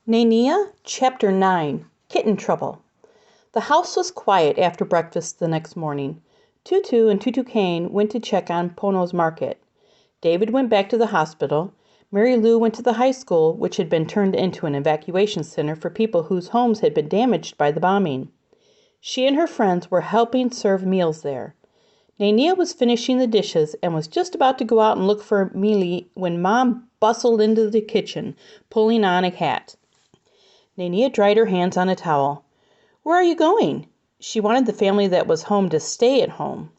Nanea Chapter 9 Kitten Trouble. The house was quiet after breakfast the next morning. Tutu and Tutu Kane went to check on Pono's market. David went back to the hospital. Mary Lou went to the high school, which had been turned into an evacuation center for people whose homes had been damaged by the bombing. She and her friends were helping serve meals there. Nanea was finishing the dishes and was just about to go out and look for Mealy when Mom bustled into the kitchen, pulling on a hat. Nanea dried her hands on a towel. "Where are you going?" She wanted the family that was home to stay at home.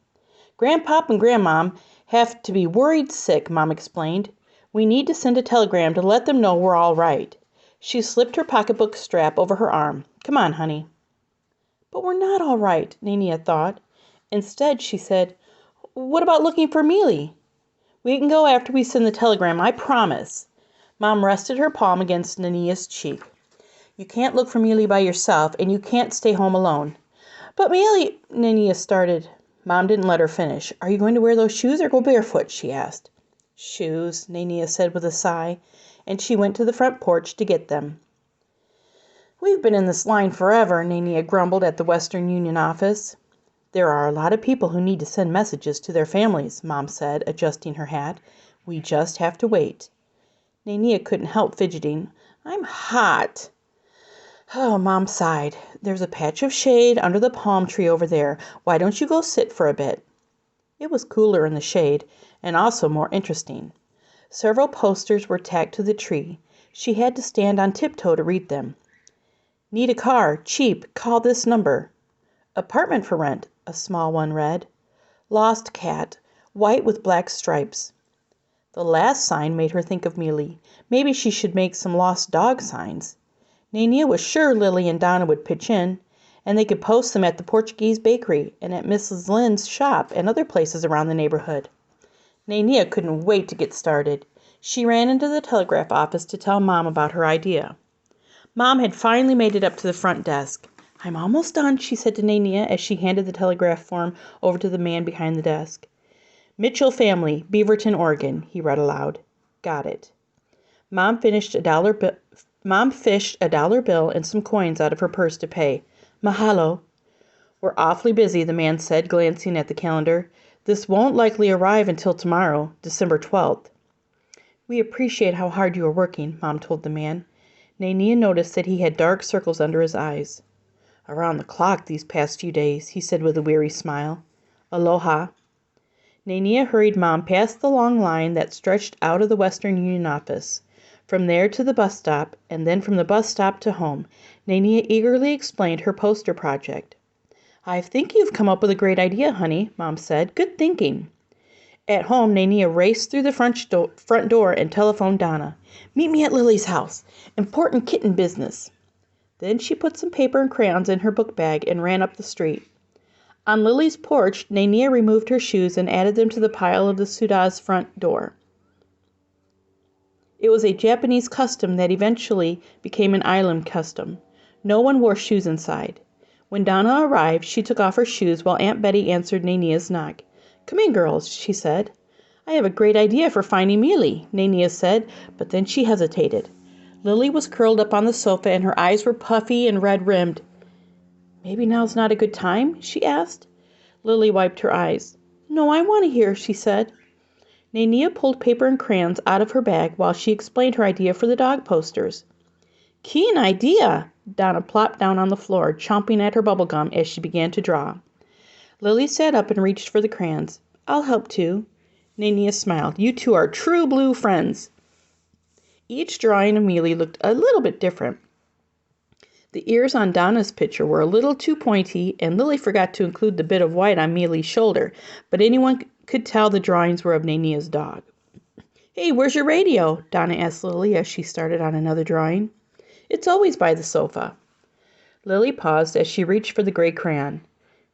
"Grandpop and Grandmom have to be worried sick," Mom explained. "We need to send a telegram to let them know we're all right." She slipped her pocketbook strap over her arm. "Come on, honey." "But we're not all right," Nanea thought. Instead, she said, "What about looking for Mealy?" "We can go after we send the telegram, I promise." Mom rested her palm against Nanea's cheek. "You can't look for Mealy by yourself, and you can't stay home alone." "But Mealy," Nanea started. Mom didn't let her finish. "Are you going to wear those shoes or go barefoot?" she asked. "Shoes," Nanea said with a sigh, and she went to the front porch to get them. "We've been in this line forever," Nanea grumbled at the Western Union office. "There are a lot of people who need to send messages to their families," Mom said, adjusting her hat. "We just have to wait." Nanea couldn't help fidgeting. "I'm hot." "Oh," Mom sighed. "There's a patch of shade under the palm tree over there. Why don't you go sit for a bit?" It was cooler in the shade, and also more interesting. Several posters were tacked to the tree. She had to stand on tiptoe to read them. "Need a car, cheap, call this number." "Apartment for rent," a small one read. "Lost cat, white with black stripes." The last sign made her think of Mealy. Maybe she should make some lost dog signs. Nanea was sure Lily and Donna would pitch in, and they could post them at the Portuguese bakery and at Mrs. Lynde's shop and other places around the neighborhood. Nanea couldn't wait to get started. She ran into the telegraph office to tell Mom about her idea. Mom had finally made it up to the front desk. "I'm almost done," she said to Nanea as she handed the telegraph form over to the man behind the desk. "Mitchell family, Beaverton, Oregon," he read aloud. "Got it." Mom fished a dollar bill and some coins out of her purse to pay. "Mahalo." "We're awfully busy," the man said, glancing at the calendar. "This won't likely arrive until tomorrow, December 12th. "We appreciate how hard you are working," Mom told the man. Nanea noticed that he had dark circles under his eyes. "Around the clock these past few days," he said with a weary smile. "Aloha." Nanea hurried Mom past the long line that stretched out of the Western Union office. From there to the bus stop, and then from the bus stop to home, Nanea eagerly explained her poster project. "I think you've come up with a great idea, honey," Mom said. "Good thinking." At home, Nanea raced through the front door and telephoned Donna. "Meet me at Lily's house. Important kitten business." Then she put some paper and crayons in her book bag and ran up the street. On Lily's porch, Nanea removed her shoes and added them to the pile of the Suda's front door. It was a Japanese custom that eventually became an island custom. No one wore shoes inside. When Donna arrived, she took off her shoes while Aunt Betty answered Nanea's knock. "Come in, girls," she said. "I have a great idea for finding Mealy," Nanea said, but then she hesitated. Lily was curled up on the sofa and her eyes were puffy and red-rimmed. "Maybe now's not a good time?" she asked. Lily wiped her eyes. "No, I want to hear," she said. Nanea pulled paper and crayons out of her bag while she explained her idea for the dog posters. "Keen idea!" Donna plopped down on the floor, chomping at her bubble gum as she began to draw. Lily sat up and reached for the crayons. "I'll help too." Nanea smiled. "You two are true blue friends." Each drawing of Mealy looked a little bit different. The ears on Donna's picture were a little too pointy, and Lily forgot to include the bit of white on Mealy's shoulder, but anyone could tell the drawings were of Nanea's dog. "Hey, where's your radio?" Donna asked Lily as she started on another drawing. "It's always by the sofa." Lily paused as she reached for the gray crayon.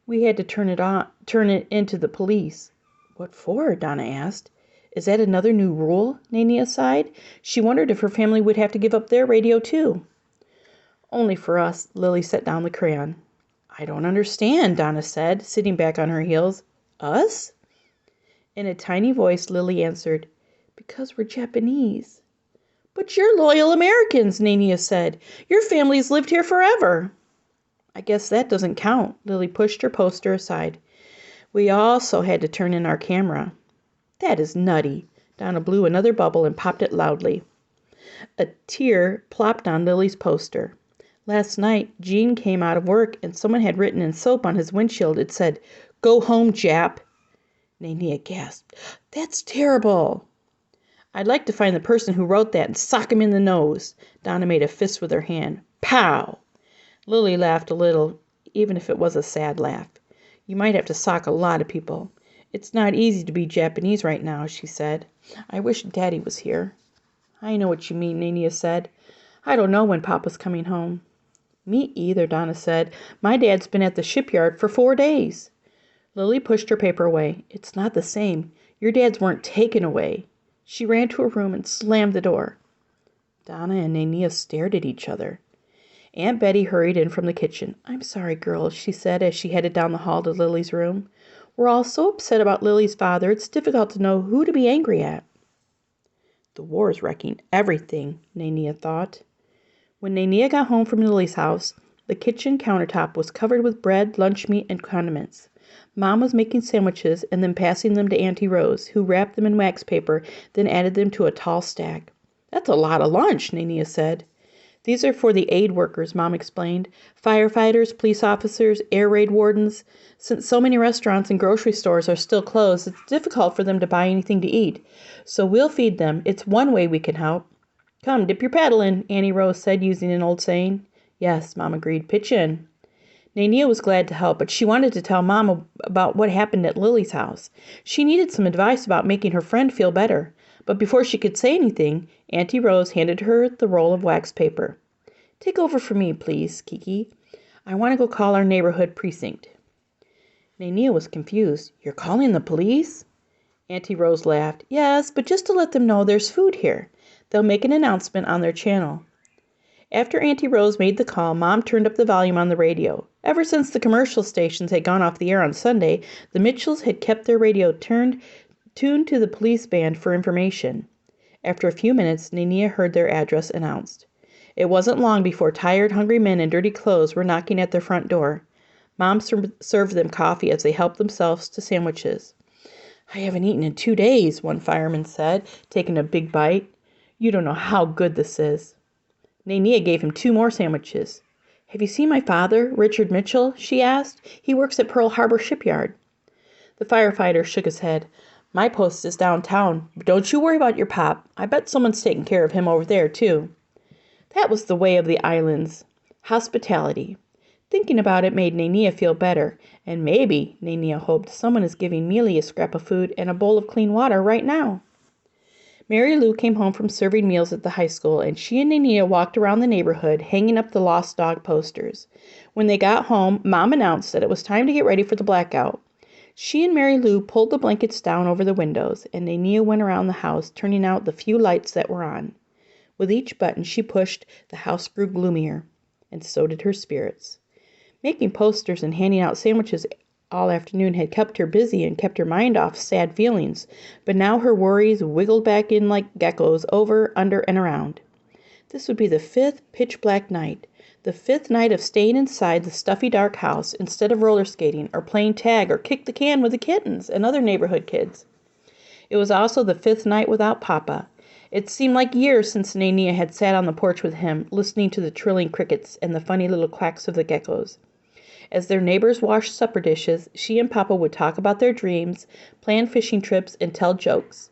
"We had to turn it into the police." "What for?" Donna asked. "Is that another new rule?" Nanea sighed. She wondered if her family would have to give up their radio too. "Only for us." Lily set down the crayon. "I don't understand," Donna said, sitting back on her heels. "Us?" In a tiny voice, Lily answered, "Because we're Japanese." But you're loyal Americans, Nanea said. Your family's lived here forever. I guess that doesn't count. Lily pushed her poster aside. We also had to turn in our camera. That is nutty. Donna blew another bubble and popped it loudly. A tear plopped on Lily's poster. Last night, Gene came out of work and someone had written in soap on his windshield. It said, "Go home, Jap." Nanea gasped. That's terrible. I'd like to find the person who wrote that and sock him in the nose. Donna made a fist with her hand. Pow! Lily laughed a little, even if it was a sad laugh. You might have to sock a lot of people. It's not easy to be Japanese right now, she said. I wish Daddy was here. I know what you mean, Nanea said. I don't know when Papa's coming home. Me either, Donna said. My dad's been at the shipyard for 4 days. Lily pushed her paper away. It's not the same. Your dads weren't taken away. She ran to her room and slammed the door. Donna and Nanea stared at each other. Aunt Betty hurried in from the kitchen. I'm sorry, girls, she said as she headed down the hall to Lily's room. We're all so upset about Lily's father, it's difficult to know who to be angry at. The war is wrecking everything, Nanea thought. When Nanea got home from Lily's house, the kitchen countertop was covered with bread, lunch meat, and condiments. Mom was making sandwiches and then passing them to Auntie Rose, who wrapped them in wax paper, then added them to a tall stack. That's a lot of lunch, Nanea said. These are for the aid workers, Mom explained. Firefighters, police officers, air raid wardens. Since so many restaurants and grocery stores are still closed, it's difficult for them to buy anything to eat. So we'll feed them. It's one way we can help. Come, dip your paddle in, Auntie Rose said, using an old saying. Yes, Mom agreed. Pitch in. Nanea was glad to help, but she wanted to tell Mom about what happened at Lily's house. She needed some advice about making her friend feel better. But before she could say anything, Auntie Rose handed her the roll of wax paper. Take over for me, please, Kiki. I want to go call our neighborhood precinct. Nanea was confused. You're calling the police? Auntie Rose laughed. Yes, but just to let them know there's food here. They'll make an announcement on their channel. After Auntie Rose made the call, Mom turned up the volume on the radio. Ever since the commercial stations had gone off the air on Sunday, the Mitchells had kept their radio tuned to the police band for information. After a few minutes, Nanea heard their address announced. It wasn't long before tired, hungry men in dirty clothes were knocking at their front door. Mom served them coffee as they helped themselves to sandwiches. I haven't eaten in 2 days, one fireman said, taking a big bite. You don't know how good this is. Nanea gave him 2 more sandwiches. Have you seen my father, Richard Mitchell? She asked. He works at Pearl Harbor Shipyard. The firefighter shook his head. My post is downtown, but don't you worry about your pop. I bet someone's taking care of him over there, too. That was the way of the islands. Hospitality. Thinking about it made Nanea feel better, and maybe, Nanea hoped, someone is giving Mealy a scrap of food and a bowl of clean water right now. Mary Lou came home from serving meals at the high school, and she and Nanea walked around the neighborhood, hanging up the lost dog posters. When they got home, Mom announced that it was time to get ready for the blackout. She and Mary Lou pulled the blankets down over the windows, and Nanea went around the house, turning out the few lights that were on. With each button she pushed, the house grew gloomier, and so did her spirits. Making posters and handing out sandwiches all afternoon had kept her busy and kept her mind off sad feelings, but now her worries wiggled back in like geckos over, under, and around. This would be the 5th pitch-black night, the 5th night of staying inside the stuffy dark house instead of roller skating or playing tag or kick the can with the kittens and other neighborhood kids. It was also the 5th night without Papa. It seemed like years since Nanea had sat on the porch with him, listening to the trilling crickets and the funny little quacks of the geckos. As their neighbors washed supper dishes, she and Papa would talk about their dreams, plan fishing trips, and tell jokes.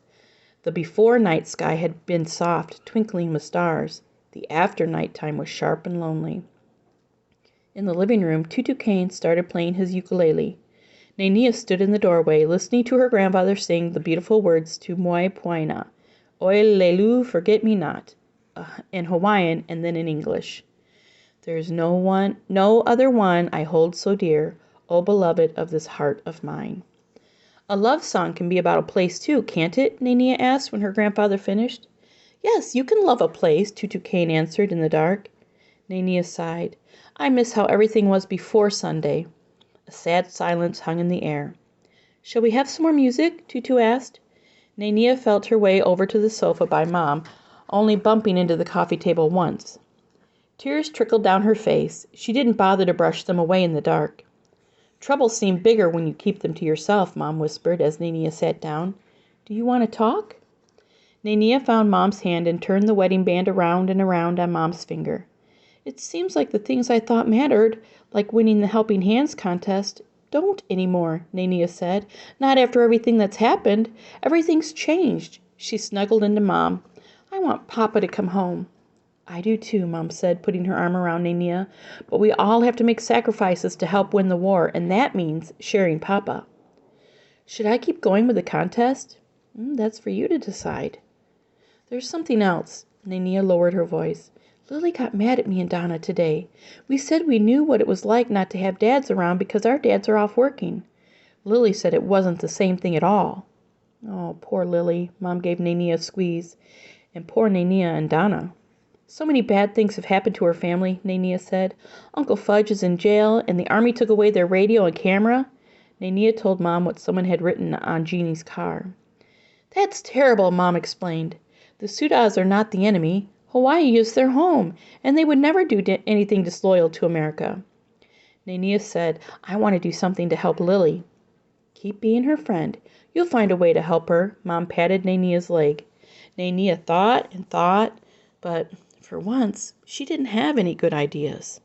The before night sky had been soft, twinkling with stars. The after night time was sharp and lonely. In the living room, Tutu Kane started playing his ukulele. Nanea stood in the doorway, listening to her grandfather sing the beautiful words to Moi Poina, Oi Lelu, forget me not, in Hawaiian and then in English. There is no other one I hold so dear, O beloved of this heart of mine. A love song can be about a place too, can't it? Nanea asked when her grandfather finished. Yes, you can love a place, Tutu Kane answered in the dark. Nanea sighed. I miss how everything was before Sunday. A sad silence hung in the air. Shall we have some more music? Tutu asked. Nanea felt her way over to the sofa by Mom, only bumping into the coffee table once. Tears trickled down her face. She didn't bother to brush them away in the dark. Troubles seem bigger when you keep them to yourself, Mom whispered as Nanea sat down. Do you want to talk? Nanea found Mom's hand and turned the wedding band around and around on Mom's finger. It seems like the things I thought mattered, like winning the Helping Hands contest, don't anymore, Nanea said. Not after everything that's happened. Everything's changed. She snuggled into Mom. I want Papa to come home. I do too, Mom said, putting her arm around Nanea. But we all have to make sacrifices to help win the war, and that means sharing Papa. Should I keep going with the contest? That's for you to decide. There's something else. Nanea lowered her voice. Lily got mad at me and Donna today. We said we knew what it was like not to have dads around because our dads are off working. Lily said it wasn't the same thing at all. Oh, poor Lily. Mom gave Nanea a squeeze. And poor Nanea and Donna. So many bad things have happened to her family, Nanea said. Uncle Fudge is in jail, and the army took away their radio and camera. Nanea told Mom what someone had written on Jeannie's car. That's terrible, Mom explained. The Sudas are not the enemy. Hawaii is their home, and they would never do anything disloyal to America. Nanea said, I want to do something to help Lily. Keep being her friend. You'll find a way to help her, Mom patted Nanea's leg. Nanea thought and thought, but for once, she didn't have any good ideas.